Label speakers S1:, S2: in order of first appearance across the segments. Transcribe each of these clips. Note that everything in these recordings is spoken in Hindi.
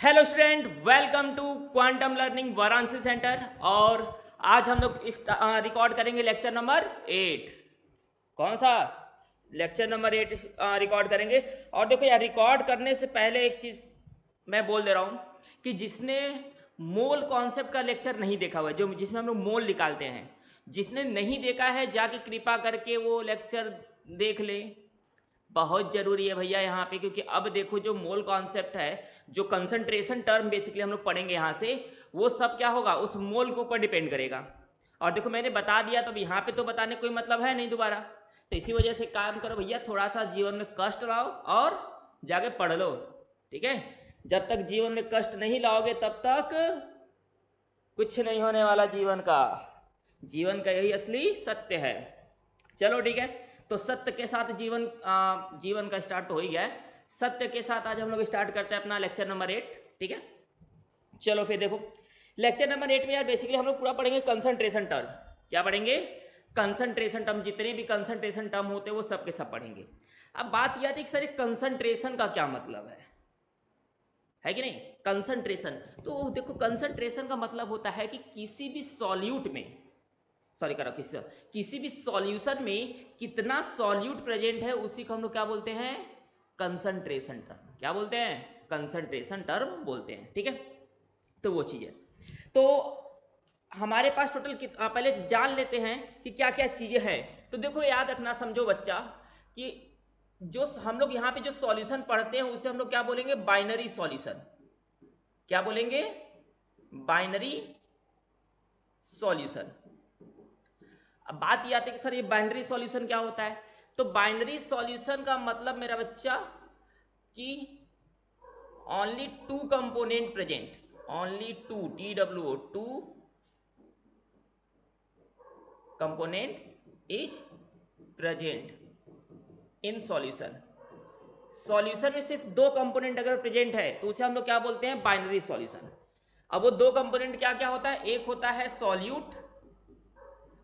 S1: Hello student, welcome to Quantum Learning Varanasi centre. और आज हम लोग इस रिकॉर्ड करेंगे लेक्चर नंबर 8। कौन सा? लेक्चर नंबर 8 रिकॉर्ड करेंगे। और देखो यार, रिकॉर्ड करने से पहले एक चीज मैं बोल दे रहा हूँ कि जिसने मोल कॉन्सेप्ट का लेक्चर नहीं देखा हुआ है, जो जिसमें हम लोग मोल निकालते हैं, जिसने नहीं देखा है जाके कृपा करके वो लेक्चर देख ले। बहुत जरूरी है भैया यहाँ पे, क्योंकि अब देखो जो मोल कॉन्सेप्ट है, जो कंसंट्रेशन टर्म बेसिकली हम लोग पढ़ेंगे यहाँ से, वो सब क्या होगा, उस मोल के ऊपर डिपेंड करेगा। और देखो मैंने बता दिया, तो यहाँ पे तो बताने कोई मतलब है नहीं दोबारा। तो इसी वजह से काम करो भैया, थोड़ा सा जीवन में कष्ट लाओ और जाके पढ़ लो। ठीक है? जब तक जीवन में कष्ट नहीं लाओगे तब तक कुछ नहीं होने वाला जीवन का। जीवन का यही असली सत्य है। चलो ठीक है, तो सत्य के साथ जीवन का स्टार्ट तो हो ही गया है। सत्य के साथ आज हम लोग स्टार्ट करते हैं अपना लेक्चर नंबर 8। ठीक है, चलो फिर देखो, लेक्चर नंबर 8 में यार बेसिकली हम लोग पूरा पढ़ेंगे कंसंट्रेशन टर्म। क्या पढ़ेंगे? Concentration term. जितने भी कंसंट्रेशन टर्म होते हैं वो सब के सब पढ़ेंगे। अब बात यह थी कि सर कंसंट्रेशन का क्या मतलब है कि नहीं? कंसंट्रेशन, तो देखो कंसंट्रेशन का मतलब होता है कि किसी भी सॉल्यूट में, सॉरी करो, किसी भी सॉल्यूशन में कितना सॉल्यूट प्रेजेंट है उसी को हम लोग क्या बोलते हैं? Concentration term. क्या बोलते हैं? कंसंट्रेशन टर्म बोलते हैं। ठीक है, तो वो चीज है। तो हमारे पास टोटल पहले जान लेते हैं कि क्या क्या चीजें हैं। तो देखो याद रखना, समझो बच्चा, कि जो हम लोग यहाँ पे जो सॉल्यूशन पढ़ते हैं उसे हम लोग क्या बोलेंगे? Binary solution. क्या बोलेंगे? Binary solution. अब बात यह आती है कि सर ये बाइनरी सॉल्यूशन क्या होता है? तो बाइनरी सॉल्यूशन का मतलब मेरा बच्चा कि only two component present, only two, TWO, two component is present in solution. Solution में सिर्फ दो कंपोनेंट अगर प्रेजेंट है तो उसे हम लोग क्या बोलते हैं? Binary solution. अब वो दो कंपोनेंट क्या क्या होता है? एक होता है सॉल्यूट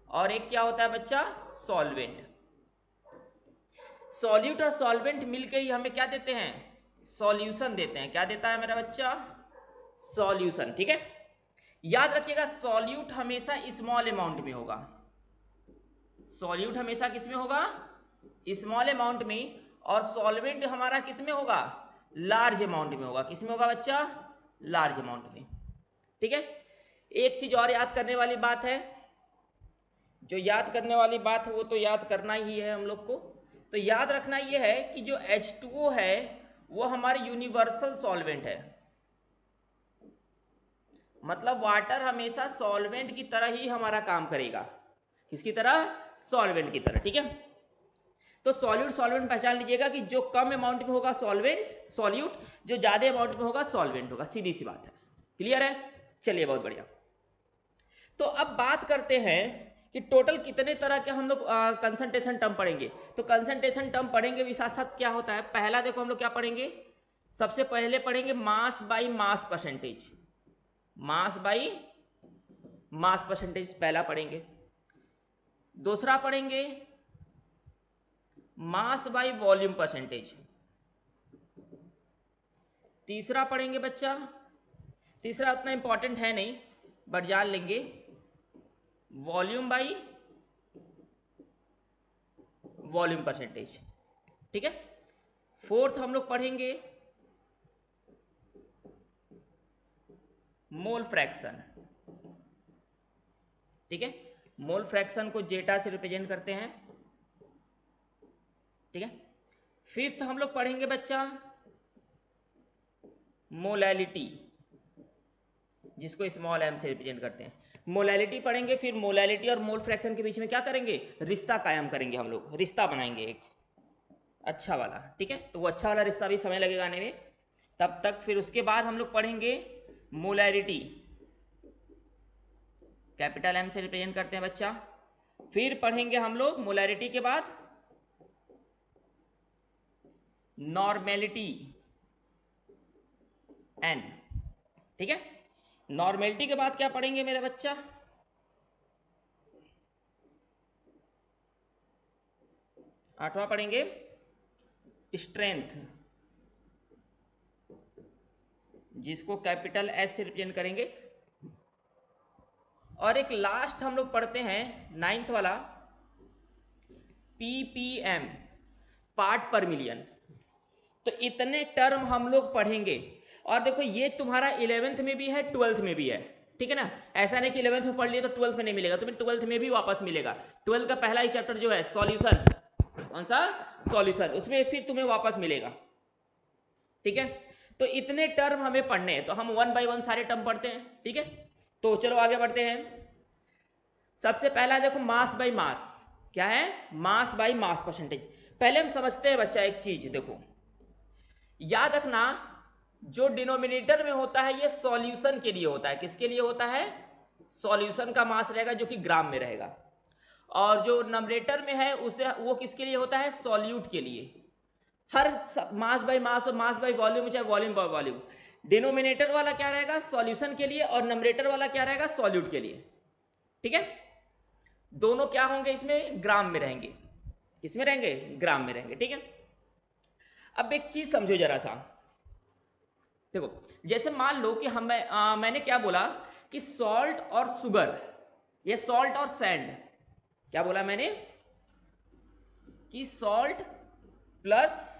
S1: और एक क्या होता है बच्चा? सॉल्वेंट। सॉल्यूट और सॉल्वेंट मिलके ही हमें क्या देते हैं? सॉल्यूशन देते हैं। क्या देता है मेरा बच्चा? सॉल्यूशन। ठीक है, याद रखिएगा सॉल्यूट हमेशा स्मॉल अमाउंट में होगा। सॉल्यूट हमेशा किस में होगा? स्मॉल अमाउंट में। और सॉल्वेंट हमारा किस में होगा? लार्ज अमाउंट में होगा। किस में होगा बच्चा? लार्ज अमाउंट में। ठीक है, एक चीज और याद करने वाली बात है, जो याद करने वाली बात है वो तो याद करना ही है हम लोग को। तो याद रखना ये है कि जो H2O है वो हमारे यूनिवर्सल सॉल्वेंट है। मतलब वाटर हमेशा सॉल्वेंट की तरह ही हमारा काम करेगा। किसकी तरह? सॉल्वेंट की तरह। ठीक है, तो सॉल्यूट सॉल्वेंट पहचान लीजिएगा कि जो कम अमाउंट में होगा सॉल्वेंट सॉल्यूट, जो ज्यादा अमाउंट में होगा सॉल्वेंट होगा। सीधी सी बात है। क्लियर है? चलिए, बहुत बढ़िया। तो अब बात करते हैं कि टोटल कितने तरह के हम लोग कंसंट्रेशन टर्म पढ़ेंगे। तो कंसंट्रेशन टर्म पढ़ेंगे भी साथ साथ क्या होता है, पहला देखो हम लोग क्या पढ़ेंगे, सबसे पहले पढ़ेंगे mass by mass percentage. Mass by mass percentage पहला पढ़ेंगे। दूसरा पढ़ेंगे मास बाई वॉल्यूम परसेंटेज। तीसरा पढ़ेंगे बच्चा, तीसरा उतना इंपॉर्टेंट है नहीं बट जान लेंगे, वॉल्यूम बाई वॉल्यूम परसेंटेज। ठीक है, फोर्थ हम लोग पढ़ेंगे मोल फ्रैक्शन। ठीक है, मोल फ्रैक्शन को जेटा से रिप्रेजेंट करते हैं। ठीक है, फिफ्थ हम लोग पढ़ेंगे बच्चा मोलैलिटी, जिसको स्मॉल एम से रिप्रेजेंट करते हैं। मोलैलिटी पढ़ेंगे, फिर मोलैलिटी और मोल फ्रैक्शन के बीच में क्या करेंगे? रिश्ता कायम करेंगे। हम लोग रिश्ता बनाएंगे एक अच्छा वाला। ठीक है, तो वो अच्छा वाला रिश्ता भी समय लगेगा आने में, तब तक। फिर उसके बाद हम लोग पढ़ेंगे मोलैरिटी, कैपिटल एम से रिप्रेजेंट करते हैं बच्चा। फिर पढ़ेंगे हम लोग मोलैरिटी के बाद नॉर्मेलिटी, एन। ठीक है, नॉर्मेलिटी के बाद क्या पढ़ेंगे मेरा बच्चा? आठवां पढ़ेंगे स्ट्रेंथ, जिसको कैपिटल एस से रिप्रेजेंट करेंगे। और एक लास्ट हम लोग पढ़ते हैं 9th वाला ppm, पार्ट पर मिलियन। तो इतने टर्म हम लोग पढ़ेंगे। और देखो ये तुम्हारा 11th में भी है, 12th में भी है, ठीक है ना। ऐसा नहीं कि 11th में पढ़ लिए तो 12th में नहीं मिलेगा, तुम्हें 12th में भी वापस मिलेगा। 12th का पहला ही चैप्टर जो है सॉल्यूशन, कौन सा, सॉल्यूशन, उसमें फिर तुम्हें वापस मिलेगा, ठीक है। तो इतने टर्म हमें पढ़ने हैं, तो हम 1 by 1 सारे टर्म पढ़ते हैं, ठीक है। तो चलो आगे बढ़ते हैं। सबसे पहला देखो मास बाय मास, क्या है, मास बाय मास परसेंटेज। पहले हम समझते हैं बच्चा एक चीज, देखो याद रखना, जो डिनोमिनेटर में होता है ये सॉल्यूशन के लिए होता है। किसके लिए होता है, सॉल्यूशन का मास रहेगा जो कि ग्राम में रहेगा। और जो नंबरेटर में है उसे, वो किसके लिए होता है, सॉल्यूट के लिए। हर मास बाय मास और मास बाय वॉल्यूम, चाहे वॉल्यूम बाय वॉल्यूम, डिनोमिनेटर वाला क्या रहेगा, सॉल्यूशन के लिए, और नंबरेटर वाला क्या रहेगा, सॉल्यूट के लिए, ठीक है। दोनों क्या होंगे इसमें, ग्राम में रहेंगे। किसमें रहेंगे, ग्राम में रहेंगे, ठीक है। अब एक चीज समझो जरा सा, देखो जैसे मान लो कि मैंने क्या बोला कि सॉल्ट और शुगर, ये सॉल्ट और सैंड, क्या बोला मैंने कि सॉल्ट प्लस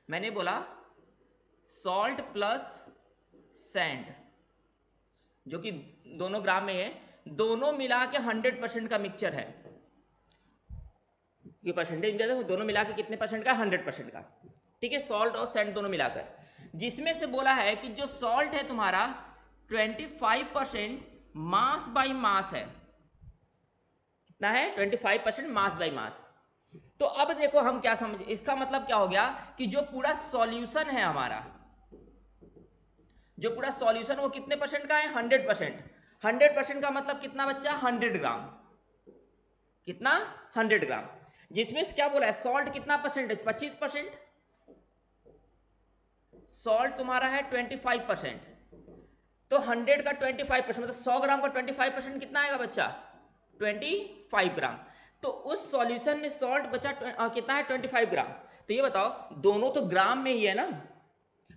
S1: मैंने बोला सॉल्ट प्लस सैंड, जो कि दोनों ग्राम में है, दोनों मिला के 100% का मिक्सचर है। ये परसेंटेज दोनों मिला के कितने परसेंट का, 100% का, ठीक है। सॉल्ट और सैंड दोनों मिलाकर, जिसमें से बोला है कि जो सॉल्ट है तुम्हारा 25% मास बाय मास है। कितना है, 25% मास बाय मास। तो अब देखो हम क्या समझ, इसका मतलब क्या हो गया कि जो पूरा सॉल्यूशन है हमारा, जो पूरा सॉल्यूशन वो कितने परसेंट का है, 100%। 100% का मतलब कितना बच्चा, 100 ग्राम। कितना, 100 ग्राम। जिसमें से क्या बोला है, सॉल्ट कितना परसेंटेज, 25%, सॉल्ट तुम्हारा है 25%, तो 100 का 25% मतलब 100 ग्राम का 25% कितना आएगा बच्चा, 25 ग्राम। तो उस सॉल्यूशन में सॉल्ट बचा कितना है, 25 ग्राम। तो ये बताओ, दोनों तो ग्राम में ही है ना,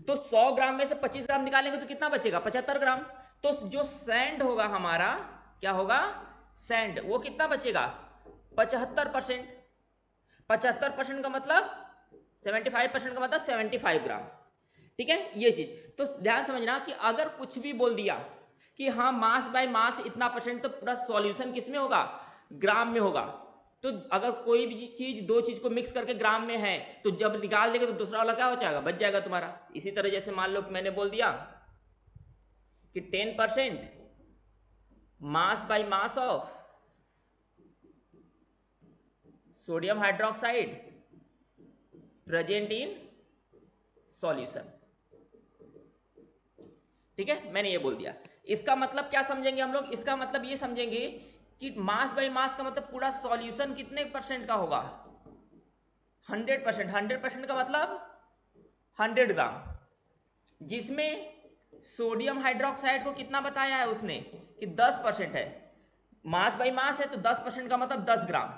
S1: तो 100 ग्राम में से 25 ग्राम निकालेंगे तो कितना बचेगा, 75 ग्राम। तो जो सैंड होगा हमारा, क्या होगा, सैंड, वो कितना बचेगा, 75%। 75% का मतलब 75% का मतलब 75 ग्राम, ठीक है। ये चीज तो ध्यान समझना कि अगर कुछ भी बोल दिया कि हाँ मास बाय मास इतना परसेंट, तो पूरा सॉल्यूशन किस में होगा, ग्राम में होगा। तो अगर कोई भी चीज, दो चीज को मिक्स करके ग्राम में है, तो जब निकाल देगा तो दूसरा वाला क्या हो जाएगा, बच जाएगा तुम्हारा। इसी तरह जैसे मान लो कि मैंने बोल दिया कि 10% mass by mass of sodium hydroxide present in solution, ठीक है, मैंने ये बोल दिया। इसका मतलब क्या समझेंगे हम लोग, इसका मतलब ये समझेंगे कि मास बाय मास का मतलब पूरा सॉल्यूशन कितने परसेंट का होगा, 100%। 100% का मतलब 100 ग्राम, जिसमें सोडियम हाइड्रोक्साइड को कितना बताया है उसने कि 10% है। मास बाय मास है तो 10% का मतलब 10 ग्राम।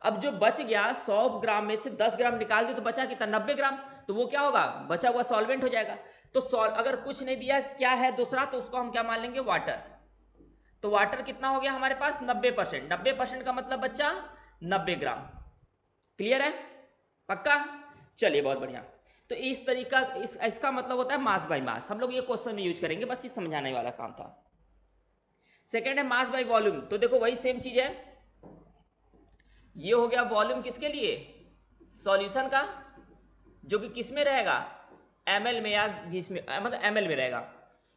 S1: अब जो बच गया 100 ग्राम में से 10 ग्राम निकाल दे तो बचा कितना, 90 ग्राम। तो वो क्या होगा, बचा हुआ सॉल्वेंट हो जाएगा। तो अगर कुछ नहीं दिया, क्या है दूसरा, तो उसको हम क्या मान लेंगे, वाटर। तो वाटर कितना हो गया हमारे पास, 90%। 90% का मतलब बच्चा 90 ग्राम। क्लियर है, पक्का, चलिए बहुत बढ़िया। तो इस तरीका, इसका मतलब होता है मास बाय मास। हम लोग ये क्वेश्चन में यूज करेंगे, बस ये समझाने वाला काम था। सेकेंड है मास बाय वॉल्यूम। तो देखो वही सेम चीज है, ये हो गया वॉल्यूम किसके लिए, सॉल्यूशन का, जो कि किस में रहेगा, ml में या जिसमें मतलब ml में रहेगा।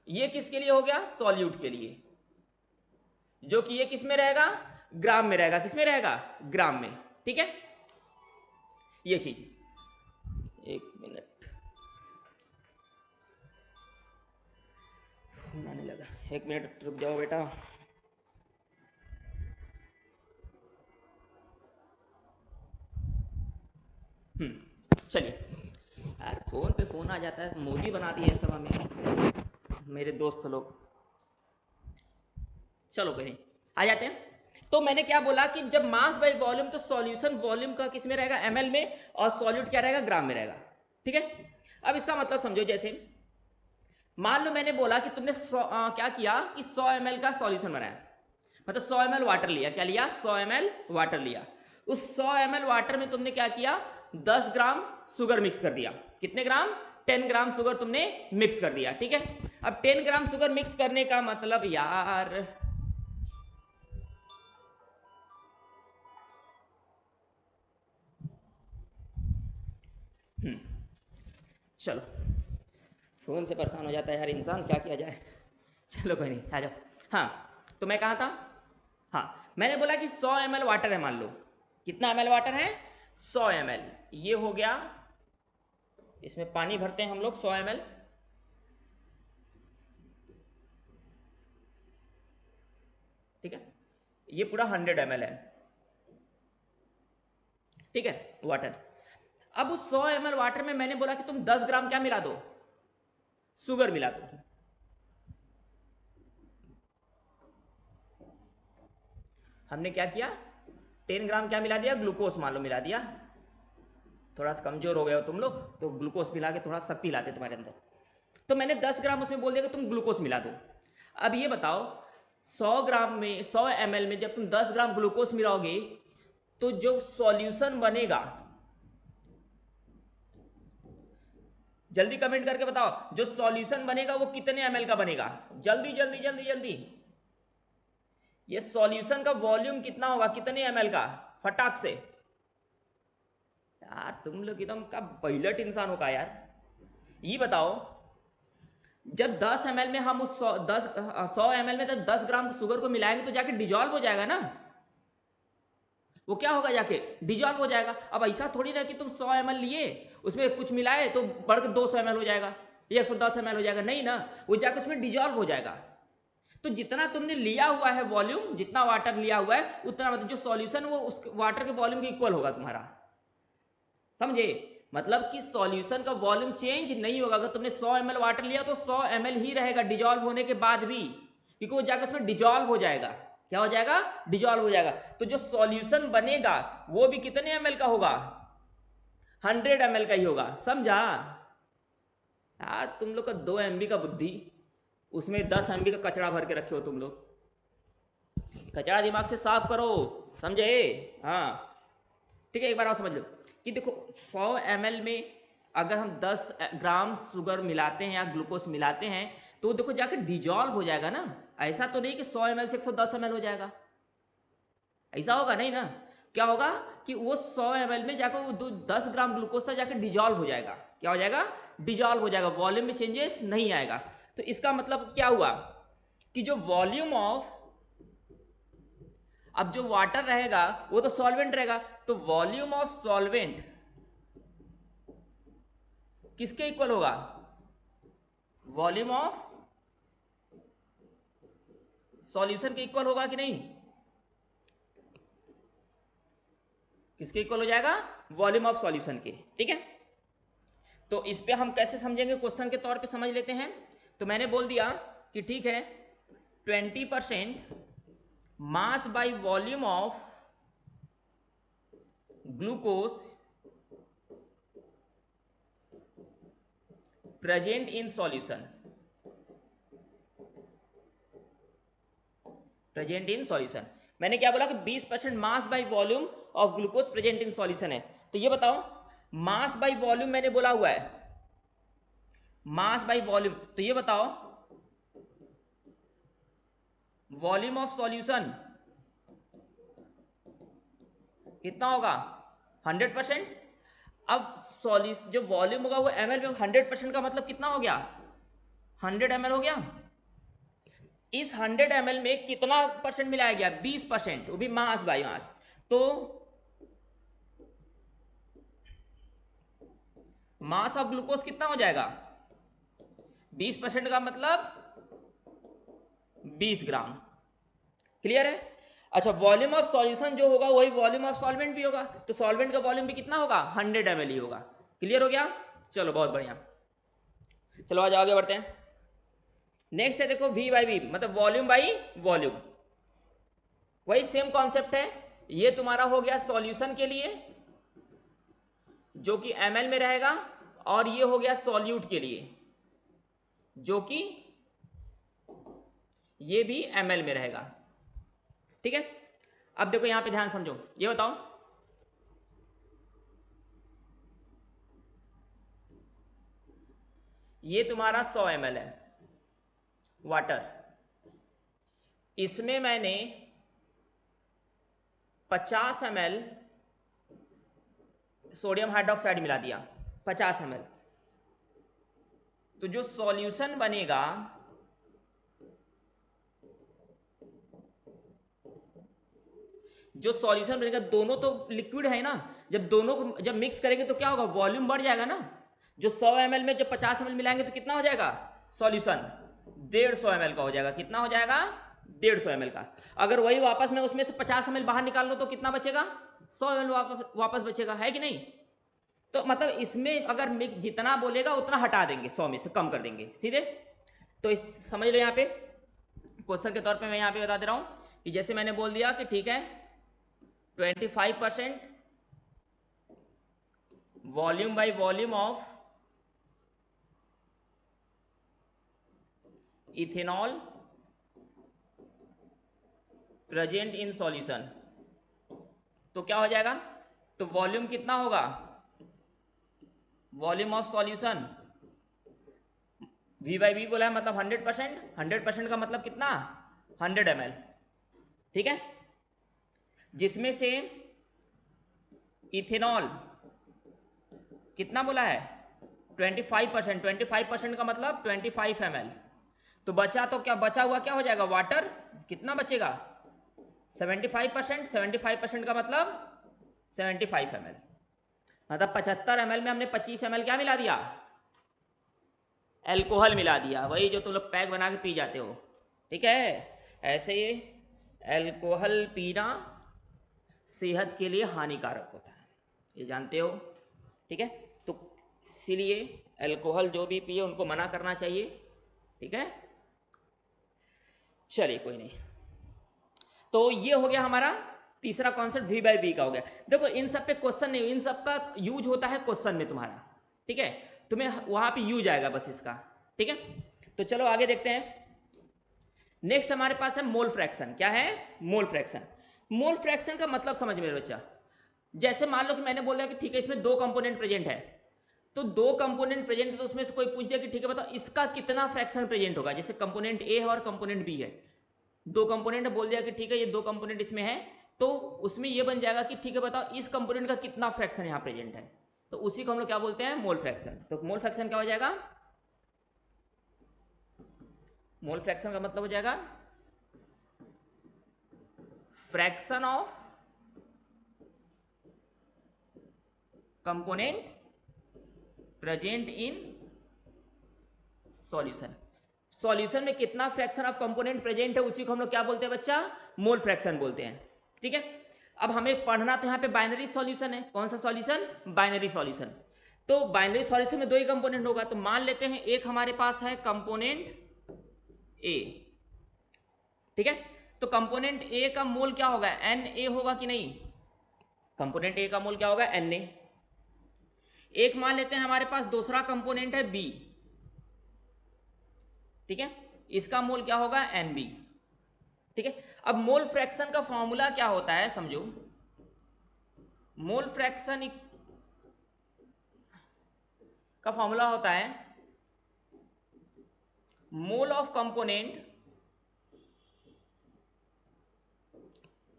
S1: ये किसके लिए हो गया, सॉल्यूट के लिए, जो कि ये किस में रहेगा, ग्राम में रहेगा। किस में रहेगा, ग्राम में, ठीक है। ये चीज, एक मिनट फोन आने लगा, एक मिनट रुक जाओ बेटा। चलिए, यार फोन पे फोन आ जाता है, मोदी बना दिए सब हमें मेरे दोस्त लोग। चलो कोई नहीं, आ जाते हैं। तो मैंने क्या बोला कि जब मास बाय वॉल्यूम, तो सॉल्यूशन वॉल्यूम का किस में रहेगा, ml में, और सॉल्यूट क्या रहेगा, ग्राम में रहेगा। ठीक है, अब इसका मतलब समझो, जैसे मान लो मैंने बोला कि तुमने क्या किया कि 100 ml का सॉल्यूशन बनाया, मतलब 100 ml वाटर लिया, क्या लिया, 100 ml वाटर लिया। उस 100 ml वाटर में तुमने क्या किया, 10 ग्राम शुगर मिक्स कर दिया। कितने ग्राम, 10 ग्राम शुगर तुमने मिक्स कर दिया। ठीक है, अब 10 ग्राम शुगर मिक्स करने का मतलब यार, चलो, फोन से परेशान हो जाता है यार इंसान, क्या किया जाए। चलो कोई नहीं, आ जाओ। हाँ, तो मैं कहा था, हाँ मैंने बोला कि 100 ml वाटर है, मान लो कितना ml वाटर है, 100 ml। ये हो गया, इसमें पानी भरते हैं हम लोग 100 ml। ठीक है, ये पूरा 100 ml है। ठीक है, वाटर। अब उस 100 ml वाटर में मैंने बोला कि तुम 10 ग्राम क्या मिला दो, शुगर मिला दो। हमने क्या किया, 10 ग्राम क्या मिला दिया, ग्लूकोज मान लो मिला दिया। थोड़ा सा कमजोर हो गए हो तुम लोग, तो ग्लूकोज मिला के थोड़ा शक्ति लाते तुम्हारे अंदर। तो मैंने 10 ग्राम उसमें बोल दिया कि तुम ग्लूकोज मिला दो। अब ये बताओ, 100 ग्राम में, 100 ml में जब तुम 10 ग्राम ग्लूकोज मिलाओगे, तो जो सॉल्यूशन बनेगा, जल्दी कमेंट करके बताओ, जो सॉल्यूशन बनेगा वो कितने ml का बनेगा, जल्दी जल्दी जल्दी जल्दी। ये सॉल्यूशन का वॉल्यूम कितना होगा, कितने ml का, फटाक से। यार तुम लोग एकदम का बैलट इंसान होगा यार। ये बताओ, जब 10 ml में हम उस 100 ml में जब 10 ग्राम शुगर को मिलाएंगे तो जाके डिजॉल्व हो जाएगा ना, वो क्या होगा, जाके डिजॉल्व हो जाएगा। अब ऐसा थोड़ी ना कि तुम 100 ml लिए, उसमें कुछ मिलाए तो बढ़ के 200 ml हो जाएगा, 110 ml हो जाएगा, नहीं ना, वो जाके उसमें डिजॉल्व हो जाएगा। तो जितना तुमने लिया हुआ है वॉल्यूम, जितना वाटर लिया हुआ है, उतना मतलब जो सॉल्यूशन वो उस वाटर के वॉल्यूम के इक्वल होगा तुम्हारा। समझे, मतलब कि सॉल्यूशन का वॉल्यूम चेंज नहीं होगा। अगर तुमने 100 ml वाटर लिया तो 100 ml ही रहेगा डिजॉल्व होने के बाद भी, क्योंकि वो जाकर उसमें डिजॉल्व हो जाएगा। क्या हो जाएगा, डिजॉल्व हो जाएगा। तो जो सॉल्यूशन बनेगा वो भी कितने ml का होगा, 100 ml का ही होगा। समझा यार, तुम लोग का 2 MB का बुद्धि, उसमें 10 MB का कचरा भर के रखे हो तुम लोग। कचरा दिमाग से साफ करो, समझे। हाँ ठीक है, एक बार और समझ लो कि देखो 100 ml में अगर हम 10 ग्राम शुगर मिलाते हैं या ग्लूकोज मिलाते हैं, तो देखो जाकर डिजॉल्व हो जाएगा ना। ऐसा तो नहीं कि 100 ml से 110 ml हो जाएगा, ऐसा होगा नहीं ना। क्या होगा कि वो 100 ml में जाकर वो 10 ग्राम ग्लूकोज था जाकर डिजॉल्व हो जाएगा। क्या हो जाएगा, डिजॉल्व हो जाएगा, वॉल्यूम में चेंजेस नहीं आएगा। तो इसका मतलब क्या हुआ कि जो वॉल्यूम ऑफ, अब जो वाटर रहेगा वो तो सॉल्वेंट रहेगा, तो वॉल्यूम ऑफ सॉल्वेंट किसके इक्वल होगा, वॉल्यूम ऑफ सॉल्यूशन के इक्वल होगा कि नहीं, किसके इक्वल हो जाएगा, वॉल्यूम ऑफ सॉल्यूशन के। ठीक है, तो इस पे हम कैसे समझेंगे, क्वेश्चन के तौर पे समझ लेते हैं। तो मैंने बोल दिया कि ठीक है, 20% mass by volume of glucose present in solution, present in solution. मैंने क्या बोला कि 20% mass by volume of glucose present in solution है। तो ये बताओ, मास बाय वॉल्यूम मैंने बोला हुआ है, मास बाय वॉल्यूम, तो ये बताओ वॉल्यूम ऑफ सॉल्यूशन कितना होगा, 100%। अब सॉल्यूशन जो वॉल्यूम होगा वो ml में, 100% का मतलब कितना हो गया, 100 ml हो गया। इस 100 ml में कितना परसेंट मिलाया गया, 20%, वो भी मास बाय मास। तो मास ऑफ ग्लूकोज कितना हो जाएगा, 20% का मतलब 20 ग्राम। क्लियर है। अच्छा, वॉल्यूम ऑफ सॉल्यूशन जो होगा वही वॉल्यूम ऑफ सॉल्वेंट भी होगा, तो सॉल्वेंट का वॉल्यूम भी कितना होगा, 100 ml ही होगा। क्लियर हो गया, चलो बहुत बढ़िया। चलो आज आगे बढ़ते हैं। नेक्स्ट है देखो, V बाई वी मतलब वॉल्यूम बाई वॉल्यूम। वही सेम कॉन्सेप्ट है। ये तुम्हारा हो गया सॉल्यूशन के लिए जो कि ml में रहेगा, और ये हो गया सॉल्यूट के लिए जो कि ये भी ml में रहेगा। ठीक है, अब देखो यहां पे ध्यान समझो, ये बताओ ये तुम्हारा 100 ml है वाटर, इसमें मैंने 50 ml सोडियम हाइड्रोक्साइड मिला दिया, 50 ml। तो जो सॉल्यूशन बनेगा दोनों तो लिक्विड है ना, जब दोनों को जब मिक्स करेंगे तो क्या होगा, वॉल्यूम बढ़ जाएगा ना। जो 100 ml में जब 50 ml मिलाएंगे तो कितना हो जाएगा सॉल्यूशन, 150 ml का हो जाएगा। कितना हो जाएगा, 150 ml का। अगर वही वापस मैं उसमें से 50 ml बाहर निकाल लो तो कितना बचेगा, 100 ml वापस बचेगा, है कि नहीं। तो मतलब इसमें अगर मिक्स जितना बोलेगा उतना हटा देंगे, 100 में से कम कर देंगे सीधे। तो समझ लो, यहाँ पे क्वेश्चन के तौर पे मैं यहाँ पे बता दे रहा हूं कि जैसे मैंने बोल दिया कि ठीक है 25% volume by volume of ethanol present in solution, तो क्या हो जाएगा, तो वॉल्यूम कितना होगा, volume of solution V by V बोला है, मतलब 100%, 100% का मतलब कितना 100 ml। ठीक है, जिसमें से इथेनॉल कितना बोला है 25%, 25% का मतलब 25 ml। तो बचा तो क्या बचा हुआ क्या हो जाएगा वाटर, कितना बचेगा 75%, 75% का मतलब 75 ml, मतलब 75 ml में हमने 25 ml क्या मिला दिया, अल्कोहल मिला दिया, वही जो तुम लोग पैक बना के पी जाते हो। ठीक है, ऐसे ही अल्कोहल पीना सेहत के लिए हानिकारक होता है, ये जानते हो। ठीक है, तो इसीलिए अल्कोहल जो भी पिए उनको मना करना चाहिए। ठीक है, चलिए कोई नहीं। तो ये हो गया हमारा तीसरा कॉन्सेप्ट V बाई V का हो गया। देखो इन सब पे क्वेश्चन नहीं, इन सब का यूज होता है क्वेश्चन में तुम्हारा। ठीक है, तुम्हें वहां पे यूज आएगा बस इसका। ठीक है, तो चलो आगे देखते हैं। नेक्स्ट हमारे पास है मोल फ्रैक्शन। क्या है, मोल फ्रैक्शन। मोल फ्रैक्शन का मतलब समझ मेरे बच्चा, जैसे मान लो कि मैंने बोल दिया कि ठीक है इसमें 2 कंपोनेंट प्रेजेंट है, तो 2 कंपोनेंट प्रेजेंट है, तो उसमें से कोई पूछ दिया कि ठीक है बताओ इसका कितना फ्रैक्शन प्रेजेंट होगा। जैसे कंपोनेंट ए है और कंपोनेंट बी है, 2 कंपोनेंट बोल दिया कि ठीक है ये 2 कंपोनेंट इसमें है, तो उसमें ये बन जाएगा कि ठीक है बताओ इस कंपोनेंट का कितना फ्रैक्शन यहाँ प्रेजेंट है, तो उसी को हम लोग क्या बोलते हैं, मोल फ्रैक्शन। तो मोल फ्रैक्शन क्या हो जाएगा, मोल फ्रैक्शन का मतलब हो जाएगा fraction of component present in solution. Solution में कितना फ्रैक्शन ऑफ कंपोनेंट प्रेजेंट है उसी को हम लोग क्या बोलते हैं बच्चा, मोल फ्रैक्शन बोलते हैं। ठीक है, अब हमें पढ़ना तो यहाँ पे बाइनरी सॉल्यूशन है। कौन सा सॉल्यूशन, बाइनरी सॉल्यूशन। तो बाइनरी सॉल्यूशन में 2 ही कंपोनेंट होगा, तो मान लेते हैं एक हमारे पास है कंपोनेंट ए। ठीक है, तो कंपोनेंट ए का मोल क्या होगा, Na होगा कि नहीं, कंपोनेंट ए का मोल क्या होगा, Na। एक मान लेते हैं हमारे पास दूसरा कंपोनेंट है बी। ठीक है, इसका मोल क्या होगा, Nb। ठीक है, अब मोल फ्रैक्शन का फॉर्मूला क्या होता है समझो, मोल फ्रैक्शन का फॉर्मूला होता है mole of component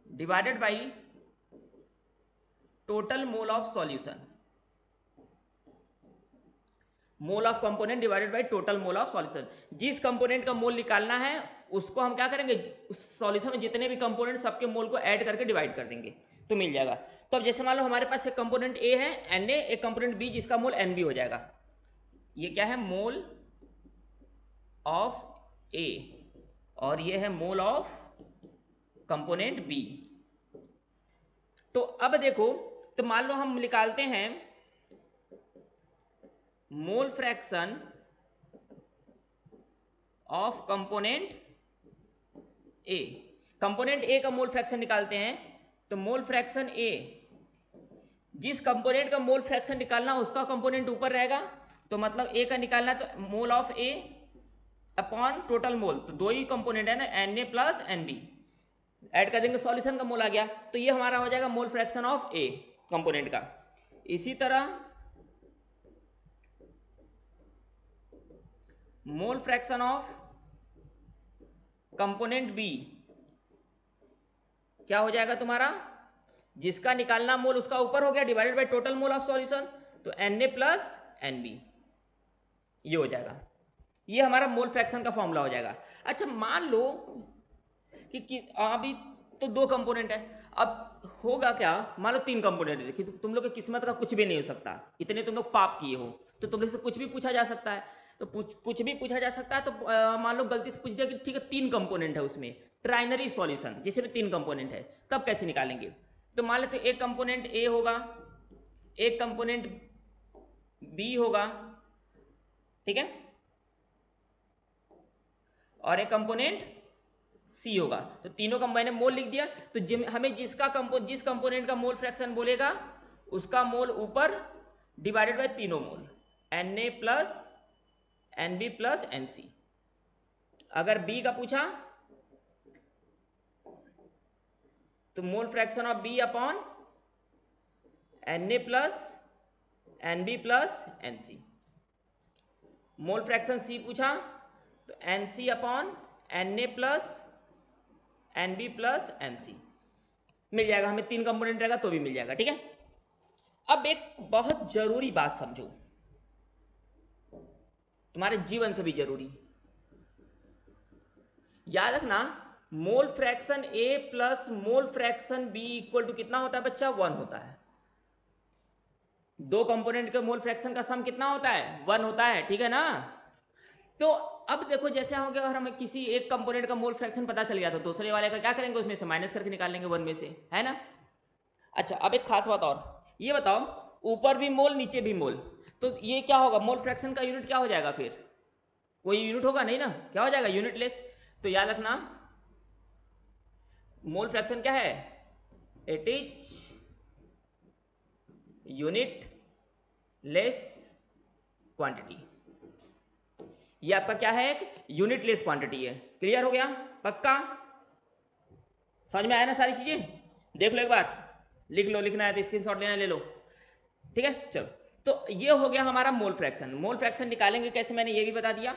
S1: divided by total mole of solution. Mole of component divided by total mole of solution. जिस कंपोनेंट का मोल निकालना है उसको हम क्या करेंगे, उस सॉल्यूशन में जितने भी कंपोनेंट सबके मोल को ऐड करके डिवाइड कर देंगे तो मिल जाएगा। तो अब जैसे मान लो हमारे पास एक कंपोनेंट ए है Na, एक कंपोनेंट बी जिसका मोल Nb हो जाएगा। ये क्या है, मोल ऑफ ए, और ये है मोल ऑफ कंपोनेंट बी। तो अब देखो, तो मान लो हम निकालते हैं मोल fraction of component A. Component ए का मोल फ्रैक्शन निकालते हैं, तो मोल फ्रैक्शन ए, जिस कंपोनेंट का मोल फ्रैक्शन निकालना उसका कंपोनेंट ऊपर रहेगा, तो मतलब ए का निकालना है तो mole of A upon total mole, तो दो ही कंपोनेंट है ना, Na प्लस Nb, ऐड कर देंगे सॉल्यूशन का मोल आ गया, तो ये हमारा हो जाएगा mole fraction of A component का। इसी तरह mole fraction of component B क्या हो जाएगा तुम्हारा, जिसका निकालना मोल उसका ऊपर हो गया divided by total mole of solution, तो Na प्लस Nb ये हो जाएगा। ये हमारा मोल फ्रैक्शन का फॉर्मूला हो जाएगा। अच्छा मान लो कि अभी तो दो कंपोनेंट है, अब होगा क्या, मान लो तीन कंपोनेंट है, तुम लोग की किस्मत का कुछ भी नहीं हो सकता, इतने तुम लोग पाप किए हो, तो तुम लोग से कुछ भी पूछा जा सकता है, तो कुछ भी पूछा जा सकता है, तो मान लो गलती से पूछ दिया कि ठीक है तीन कंपोनेंट है उसमें, ट्राइनरी सॉल्यूशन जिसमें तीन कंपोनेंट है, तब कैसे निकालेंगे। तो मान लेते एक कंपोनेंट ए होगा, एक कंपोनेंट बी होगा, ठीक है, और एक कंपोनेंट सी होगा, तो तीनों का मैंने मोल लिख दिया। तो हमें जिस कंपोनेंट का मोल फ्रैक्शन बोलेगा उसका मोल ऊपर डिवाइडेड बाय तीनों mole, Na plus Nb plus Nc। अगर बी का पूछा तो mole fraction of B upon Na plus Nb plus Nc। Mole fraction C पूछा तो Nc upon Na plus Nb plus Nc मिल जाएगा, हमें तीन कंपोनेंट रहेगा तो भी मिल जाएगा, ठीक है। अब एक बहुत जरूरी बात समझो, तुम्हारे जीवन से भी जरूरी, याद रखना, mole fraction A plus mole fraction B equal to कितना होता है बच्चा, 1 होता है। दो कंपोनेंट के मोल फ्रैक्शन का सम कितना होता है, 1 होता है, ठीक है ना। तो अब देखो जैसे हो गया, अगर हमें किसी एक कंपोनेंट का मोल फ्रैक्शन पता चल गया तो दूसरे वाले का क्या करेंगे, उसमें से माइनस करके निकाल लेंगे 1 में से, है ना। अच्छा अब एक खास बात और, ये बताओ ऊपर भी मोल नीचे भी मोल, तो ये क्या होगा, मोल फ्रैक्शन का यूनिट क्या हो जाएगा, फिर कोई यूनिट होगा नहीं ना, क्या हो जाएगा, यूनिटलेस। तो याद रखना मोल फ्रैक्शन क्या है, it is unit less quantity. ये आपका क्या है, एक यूनिट लेस क्वांटिटी है। क्लियर हो गया, पक्का समझ में आया ना सारी चीजें, देख लो एक बार, लिख लो, लिखना है तो स्क्रीनशॉट लेना ले लो, ठीक है। चलो तो ये हो गया हमारा मोल फ्रैक्शन। मोल फ्रैक्शन निकालेंगे कैसे मैंने ये भी बता दिया।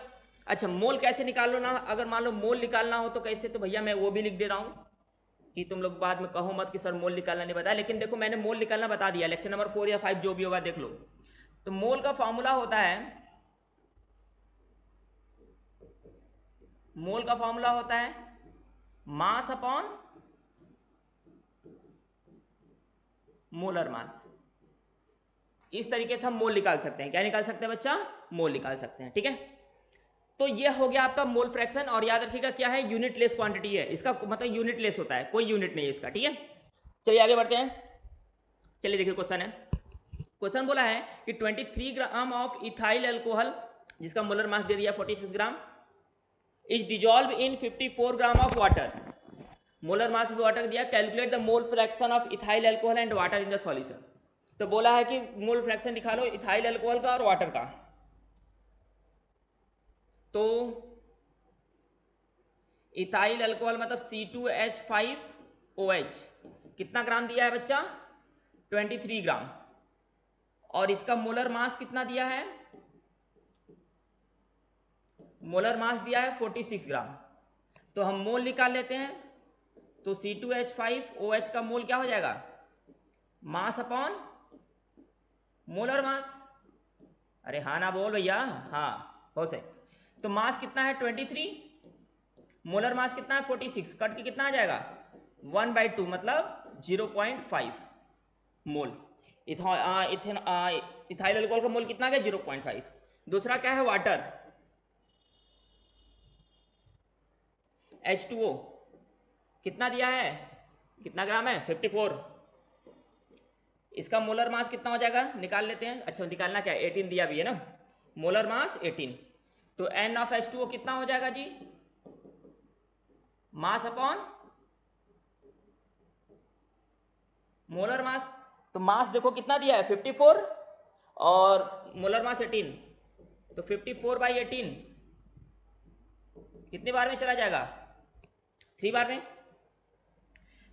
S1: अच्छा मोल कैसे निकाल लो ना, अगर मान लो मोल निकालना हो तो कैसे, तो भैया मैं वो भी लिख दे रहा हूं कि तुम लोग बाद में कहो मत कि सर मोल निकालना नहीं बताया, लेकिन देखो मैंने मोल निकालना बता दिया, लेक्चर नंबर 4 या 5 जो भी होगा देख लो। तो मोल का फॉर्मूला होता है, मोल का फॉर्मूला होता है मास अपॉन मोलर मास। इस तरीके से हम मोल निकाल सकते हैं, क्या निकाल सकते हैं बच्चा, मोल निकाल सकते हैं, ठीक है। तो ये हो गया आपका मोल फ्रैक्शन, और याद रखिएगा क्या है, यूनिट लेस क्वांटिटी है, इसका मतलब यूनिट लेस होता है, कोई यूनिट नहीं है इसका, ठीक है। चलिए आगे बढ़ते हैं, चलिए देखिए क्वेश्चन है। क्वेश्चन बोला है कि 23 ग्राम ऑफ इथाइल अल्कोहल, जिसका मोलर मास दे दिया 46 gram, is dissolve in 54 gram of water. Molar mass भी वाटर दिया, calculate the mole fraction of ethyl alcohol and water in the solution. तो बोला है कि मोल फ्रैक्शन दिखा लो इथाइल अल्कोहल का और वाटर का। तो इथाइल अल्कोहल मतलब C2H5OH कितना ग्राम दिया है बच्चा, 23 ग्राम, और इसका मोलर मास कितना दिया है, मोलर मास दिया है 46 ग्राम। तो हम मोल निकाल लेते हैं, तो C2H5OH का मोल क्या हो जाएगा, मास अपॉन मोलर मास। अरे हाँ ना बोल भैया, हाँ बहुत सही। तो मास कितना है 23, मोलर मास कितना है 46, कट के कितना आ जाएगा 1/2 मतलब 0.5 मोल। इथाइल अल्कोहल का मोल कितना गया 0.5। दूसरा क्या है वाटर, H2O कितना दिया है, कितना ग्राम है 54, इसका मोलर मास कितना हो जाएगा निकाल लेते हैं। अच्छा निकालना क्या है, 18 दिया भी है ना, मोलर मास 18, तो N ऑफ H2O कितना हो जाएगा जी, मास अपॉन मोलर मास, तो मास देखो कितना दिया है 54 और मोलर मास 18, तो 54/18 कितने बार में चला जाएगा 3 बार में।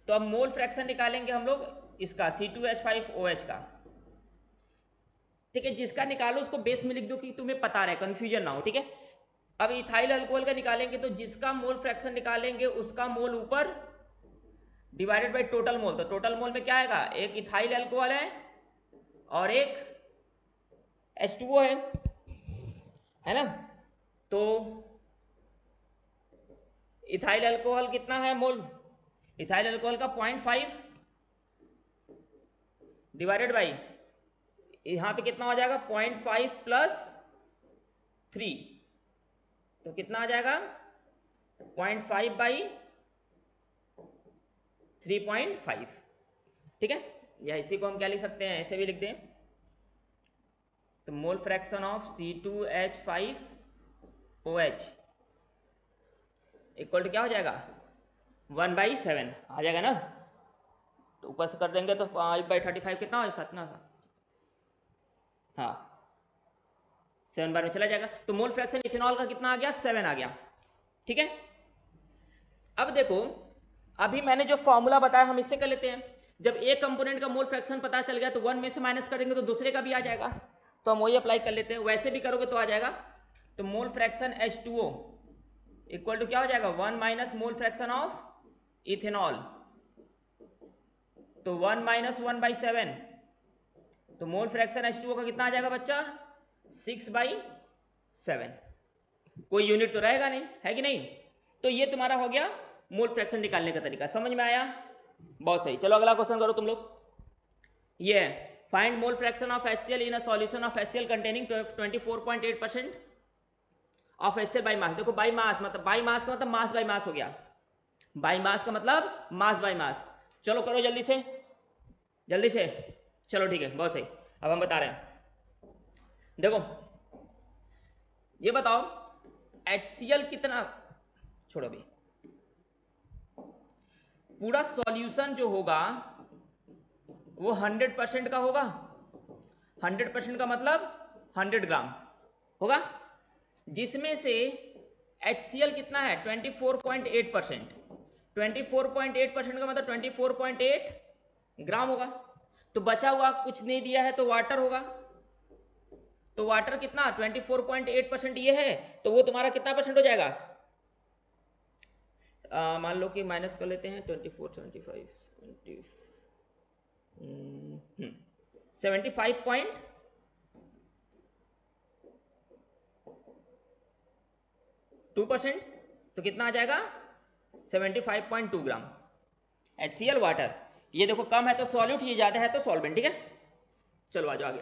S1: तो अब मोल फ्रैक्शन निकालेंगे हम लोग इसका C2H5OH का, ठीक है। जिसका निकालो उसको बेस में लिख दो कि तुम्हें पता रहे, कंफ्यूजन ना हो, ठीक है। अब इथाइल अल्कोहल का निकालेंगे तो जिसका मोल फ्रैक्शन निकालेंगे उसका मोल ऊपर डिवाइडेड बाय टोटल मोल, तो टोटल मोल में क्या आएगा, एक इथाइल अल्कोहल है और एक H2O है ना। तो इथाइल अल्कोहल कितना है मोल, इथाइल अल्कोहल का 0.5 डिवाइडेड बाई यहां पे कितना हो जाएगा 0.5 प्लस 3, तो कितना आ जाएगा 0.5 बाई 3.5, ठीक है। या इसी को हम क्या लिख सकते हैं, ऐसे भी लिख दें, तो mole fraction of C2H5OH equal to क्या हो जाएगा 1/7 आ जाएगा ना। तो ऊपर से कर देंगे तो 5/35 कितना हो सकता, हाँ 7 बार में चला जाएगा। तो मोल फ्रैक्शन इथेनॉल का कितना आ गया 7 आ गया, ठीक है। अब देखो अभी मैंने जो फॉर्मूला बताया हम इससे कर लेते हैं। जब एक कंपोनेंट का मोल फ्रैक्शन पता चल गया तो 1 में से माइनस कर देंगे तो दूसरे का भी आ जाएगा, तो हम वही अप्लाई कर लेते हैं। वैसे भी करोगे तो आ जाएगा, तो mole fraction H2O equal to क्या हो जाएगा 1 minus mole fraction of ethanol, तो 1 माइनस 1/7, तो मोल फ्रैक्शन H2O का कितना आ जाएगा बच्चा 6/7। कोई यूनिट तो रहेगा नहीं, है कि नहीं। तो ये तुम्हारा हो गया मोल फ्रैक्शन निकालने का तरीका, समझ में आया, बहुत सही। चलो अगला क्वेश्चन करो तुम लोग। ये है find mole fraction of HCl in a solution of HCl containing 24.8% of HCl by mass. देखो बाई मास मतलब, बाई मास का मतलब मास बाई मास हो गया, बाई मास का मतलब मास बाई मास। चलो करो जल्दी से जल्दी से, चलो ठीक है बहुत सही। अब हम बता रहे हैं, देखो ये बताओ HCl कितना, छोड़ो अभी, पूरा सॉल्यूशन जो होगा वो 100% का होगा। 100% का मतलब 100 ग्राम होगा, जिसमें से HCl कितना है 24.8%। 24.8% का मतलब 24.8 ग्राम होगा। तो बचा हुआ कुछ नहीं दिया है तो वाटर होगा, तो वाटर कितना 24.8% ये है, तो वो तुम्हारा कितना परसेंट हो जाएगा, मान लो कि माइनस कर लेते हैं 24 75 75.2%, तो कितना आ जाएगा 75.2 ग्राम HCl वाटर। ये देखो कम है तो सॉल्यूट, ये ज्यादा है तो सॉल्वेंट, ठीक है। चलो आ जाओ आगे।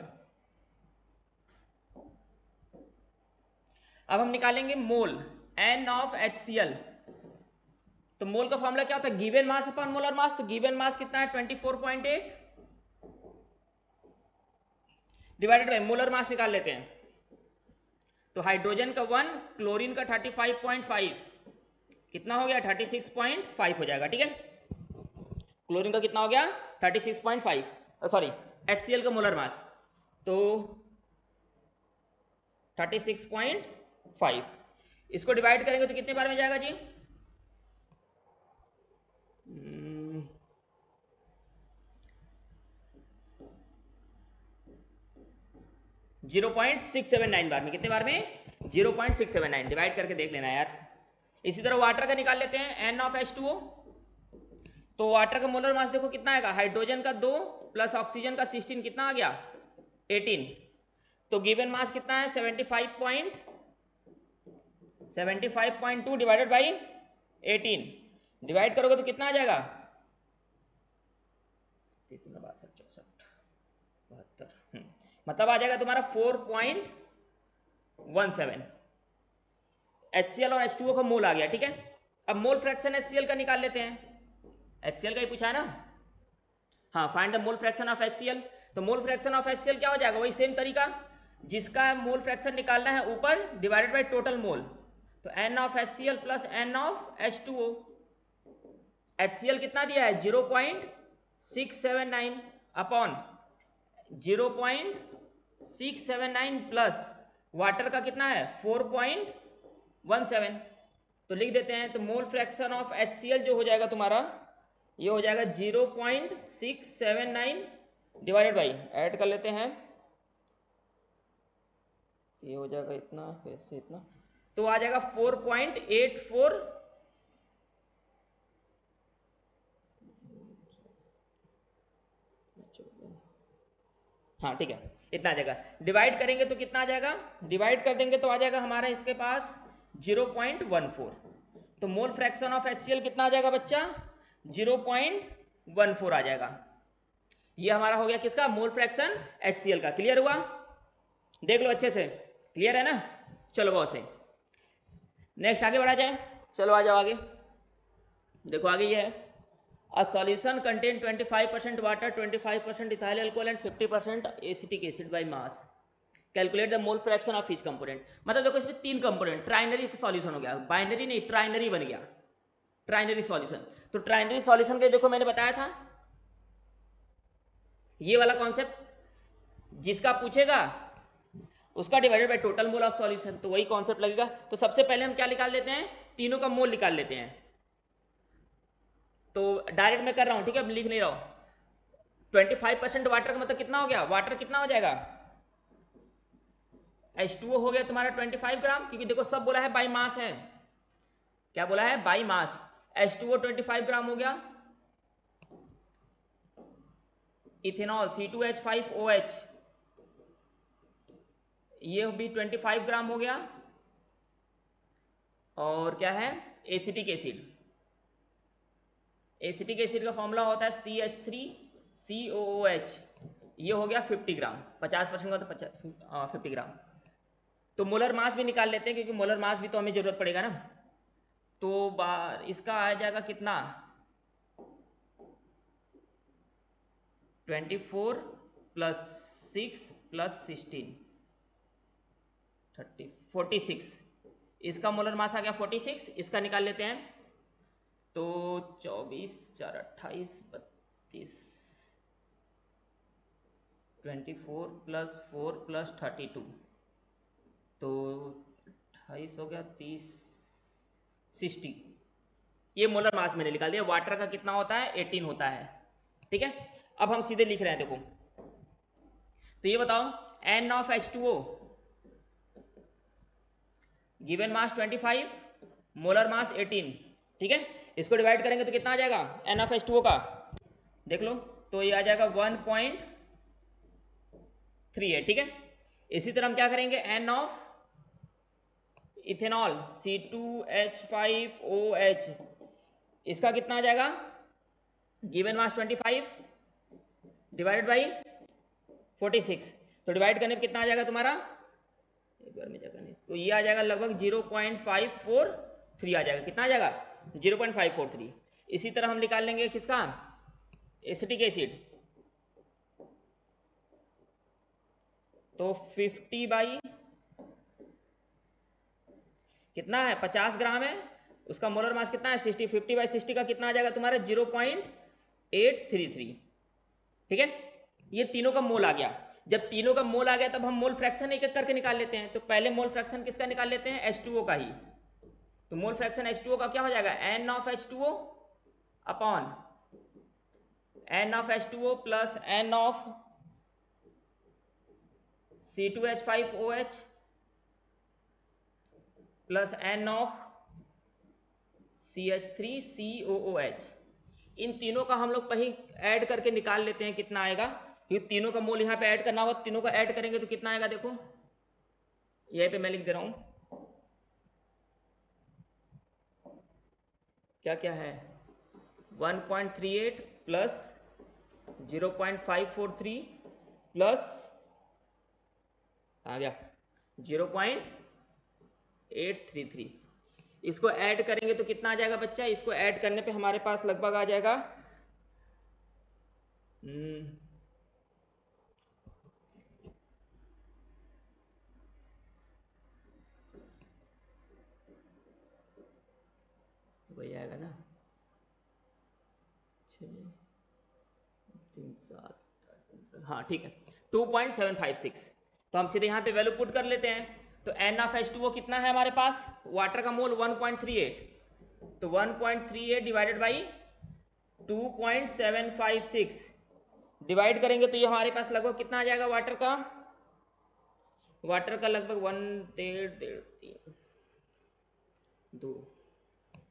S1: अब हम निकालेंगे मोल N ऑफ HCl। तो मोल का फॉर्मूला क्या होता है, given mass upon molar mass. तो गिवन मास कितना है 24.8 डिवाइडेड बाय मोलर मास निकाल लेते हैं। तो हाइड्रोजन का 1, क्लोरीन का 35.5, कितना हो गया 36.5 हो जाएगा, ठीक है। क्लोरीन का कितना हो गया 36.5, सॉरी HCl का मोलर मास तो 36.5, इसको डिवाइड करेंगे तो कितने बार में जाएगा जी 0.679 बार में, कितने बार में 0.679, डिवाइड करके देख लेना यार। इसी तरह वाटर का निकाल लेते हैं N ऑफ H2O। तो वाटर का मोलर मास देखो कितना आएगा, हाइड्रोजन का 2 प्लस ऑक्सीजन का 16 कितना आ गया 18, तो गिवन मास कितना है 75.2 डिवाइडेड बाई 18, डिवाइड करोगे तो कितना आ जाएगा 62 मतलब आ जाएगा तुम्हारा 4.17। HCl और H2O का मोल आ गया, ठीक है। अब मोल फ्रैक्शन HCl का निकाल लेते हैं, HCl का ही पूछा है ना, हाँ find the mole fraction of HCl। तो मोल फ्रैक्शन ऑफ HCl क्या हो जाएगा, वही सेम तरीका, जिसका मोल फ्रैक्शन निकालना है ऊपर डिवाइडेड बाय टोटल मोल, तो N of HCl plus N of H2O। HCl कितना दिया है 679 अपॉन 0.679 प्लस वाटर का कितना है 4.17, तो लिख देते हैं। तो मोल फ्रैक्शन ऑफ HCl जो हो जाएगा तुम्हारा, ये हो जाएगा 0.679 डिवाइडेड बाई, ऐड कर लेते हैं, ये हो जाएगा इतना, वैसे इतना, तो आ जाएगा 4.84। हाँ ठीक है, इतना आ जाएगा। डिवाइड करेंगे तो कितना आ जाएगा, डिवाइड कर देंगे तो आ जाएगा हमारा इसके पास 0.14। तो मोल फ्रैक्शन ऑफ HCl कितना आ जाएगा बच्चा, 0.14 आ जाएगा। ये हमारा हो गया किसका, मोल फ्रैक्शन HCl का। क्लियर हुआ, देख लो अच्छे से, क्लियर है ना। चलो बहुत से, नेक्स्ट आगे बढ़ा जाए। चलो आ जाओ आगे, देखो आगे ये है, a solution contain 25% water, 25% ethyl alcohol and 50% acetic acid by mass, calculate the mole fraction of each component. मतलब देखो इसमें तीन कंपोनेंट, ट्राइनरी सॉल्यूशन हो गया, बाइनरी नहीं ट्राइनरी बन गया, ट्राइनरी सॉल्यूशन। तो ट्राइनरी सॉल्यूशन के देखो मैंने बताया था ये वाला कॉन्सेप्ट, जिसका पूछेगा उसका divided by total mole of solution, तो वही कॉन्सेप्ट लगेगा। तो सबसे पहले हम क्या निकाल लेते हैं, तीनों का मोल निकाल लेते हैं। तो डायरेक्ट मैं कर रहा हूं, ठीक है, अब लिख नहीं रहा हूं। 25% वाटर का मतलब कितना हो गया, वाटर कितना हो जाएगा, H2O हो गया तुम्हारा 25 ग्राम, क्योंकि देखो सब बोला है बाई मास है, क्या बोला है, बाई मास। H2O 25 ग्राम हो गया, इथेनॉल C2H5OH ये भी 25 ग्राम हो गया, और क्या है, एसिटिक एसिड। एसिटिक एसिड का फॉर्मूला होता है CH3COOH, ये हो गया 50 ग्राम, 50% का तो 50 ग्राम। तो मोलर मास भी निकाल लेते हैं, क्योंकि मोलर मास भी तो हमें जरूरत पड़ेगा ना। तो इसका आ जाएगा कितना, 24 प्लस 6 प्लस 16 30 46, इसका मोलर मास आ गया 46, इसका निकाल लेते हैं। तो 24 4 28 32, 24 प्लस 4 प्लस 32, तो 28 हो गया 30 60, ये मोलर मास मैंने निकाल दिया। वाटर का कितना होता है, 18 होता है, ठीक है। अब हम सीधे लिख रहे हैं, देखो तो ये बताओ, N of H2O given mass 25, molar mass 18, ठीक है। इसको डिवाइड करेंगे तो कितना आ जाएगा N ऑफ H2O का, देख लो, तो ये आ जाएगा 1.38, ठीक है। इसी तरह हम क्या करेंगे, N ऑफ इथेनॉल C2H5OH, इसका कितना आ जाएगा, गिवन मास 25 डिवाइडेड बाई 46, तो डिवाइड करने पे कितना आ जाएगा तुम्हारा, एक बार में जगह नहीं, तो ये आ जाएगा लगभग 0.543 आ जाएगा, कितना आ जाएगा 0.543। इसी तरह हम निकाल लेंगे किसका, एसिटिक एसिड, तो 50 बाई कितना है, 50 ग्राम है, उसका मोलर मास कितना है 60, 50 बाई 60 का कितना आ जाएगा तुम्हारा 0.833, ठीक है। ये तीनों का मोल आ गया। जब तीनों का मोल आ गया तब हम मोल फ्रैक्शन एक एक करके निकाल लेते हैं। तो पहले मोल फ्रैक्शन किसका निकाल लेते हैं, H2O का ही। तो मोल फ्रैक्शन H2O का क्या हो जाएगा, N of H2O upon N of H2O plus N of C2H5OH plus N of CH3COOH। इन तीनों का हम लोग पहले ऐड करके निकाल लेते हैं कितना आएगा, क्योंकि तीनों का मोल यहाँ पे ऐड करना होगा, तीनों का ऐड करेंगे तो कितना आएगा, देखो यहीं पे मैं लिख दे रहा हूं क्या क्या है, 1.38 प्लस 0.543 प्लस आ गया 0.833, इसको ऐड करेंगे तो कितना आ जाएगा बच्चा, इसको ऐड करने पे हमारे पास लगभग आ जाएगा वही आएगा ना 6 हाँ ठीक है 2.756। तो हम सीधे यहाँ पे वैल्यू पुट कर लेते हैं। तो NaOH2O कितना है हमारे पास, वाटर का मोल 1.38, तो 1.38 डिवाइडेड बाई 2.756 डिवाइड करेंगे तो ये हमारे पास लगभग कितना आ जाएगा वाटर का, लगभग 1.5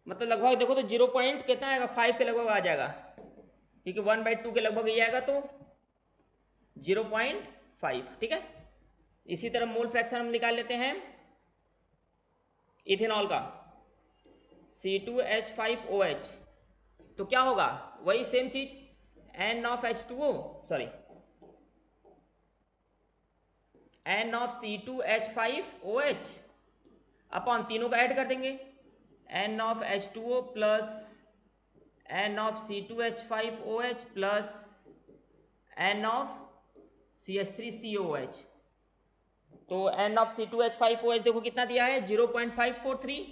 S1: मतलब लगभग देखो तो 0 पॉइंट कितना आएगा 5 के लगभग आ जाएगा, क्योंकि 1/2 के लगभग ये आएगा तो 0.5। ठीक है, इसी तरह मोल फ्रैक्शन हम निकाल लेते हैं इथेनॉल का, C2H5OH, तो क्या होगा वही सेम चीज NaOH2O सॉरी NaC2H5OH अपॉन तीनों का ऐड कर देंगे, NaOH2O plus NaC2H5OH plus NaCH3COOH। तो NaC2H5OH देखो कितना दिया है 0.543,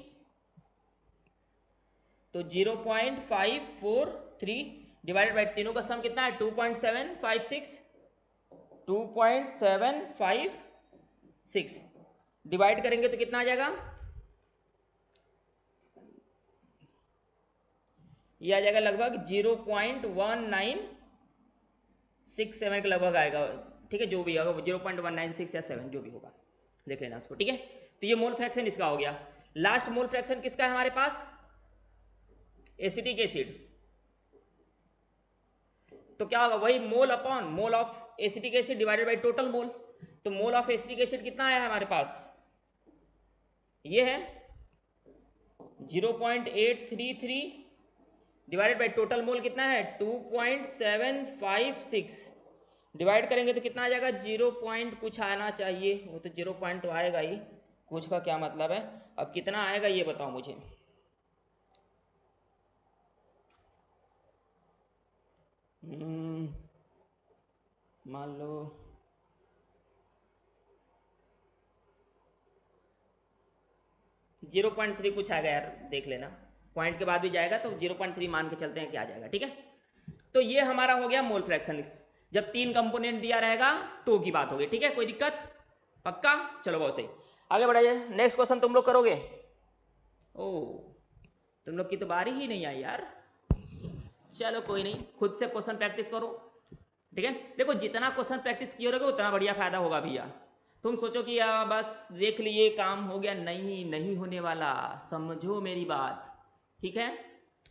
S1: तो 0.543 डिवाइडेड बाई तीनों का सम कितना है 2.756 डिवाइड करेंगे तो कितना आ जाएगा, ये आ जाएगा लगभग 0.1967 के लगभग आएगा। ठीक है, जो भी होगा 0.196 या 7 जो भी होगा देख लेना उसको। ठीक है, तो ये मोल फ्रैक्शन इसका हो गया। लास्ट मोल फ्रैक्शन किसका है हमारे पास, एसिटिक एसिड, तो क्या होगा वही mole upon mole of acetic acid divided by total mole. तो मोल ऑफ एसिटिक एसिड कितना है हमारे पास, ये है 0.833 डिवाइडेड बाई टोटल मोल कितना है 2.756 डिवाइड करेंगे तो कितना आ जाएगा 0 पॉइंट कुछ आना चाहिए, वो तो 0 पॉइंट तो आएगा ही, कुछ का क्या मतलब है, अब कितना आएगा ये बताओ मुझे। मान लो 0.3 कुछ आएगा यार, देख लेना पॉइंट के बाद भी जाएगा तो 0.3 मान के चलते हैं क्या आ जाएगा। ठीक है, तो ये हमारा हो गया मोल फ्रैक्शन, जब 3 कंपोनेंट दिया रहेगा तो की बात होगी। ठीक है, कोई दिक्कत, पक्का, चलो बहुत सही, आगे बढ़ाइए। नेक्स्ट क्वेश्चन तुम लोग करोगे, ओ तुम लोग की तो बारी ही नहीं आई यार, चलो कोई नहीं, खुद से क्वेश्चन प्रैक्टिस करो। ठीक है, देखो जितना क्वेश्चन प्रैक्टिस किए रहोगे उतना बढ़िया फायदा होगा भैया। तुम सोचो कि बस देख लिए काम हो गया, नहीं नहीं होने वाला, समझो मेरी बात। ठीक है,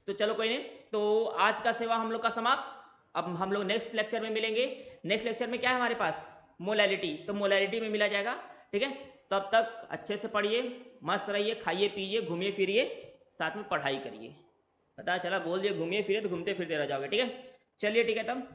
S1: तो चलो कोई नहीं, तो आज का सेवा हम लोग का समाप्त। अब हम लोग नेक्स्ट लेक्चर में मिलेंगे। नेक्स्ट लेक्चर में क्या है हमारे पास, मोलैलिटी, तो मोलैलिटी में मिला जाएगा। ठीक है, तब तक अच्छे से पढ़िए, मस्त रहिए, खाइए पीजिए, घूमिए फिरिए, साथ में पढ़ाई करिए। पता चला बोल दिए घूमिए फिरे तो घूमते फिरते रह जाओगे। ठीक है, चलिए ठीक है तब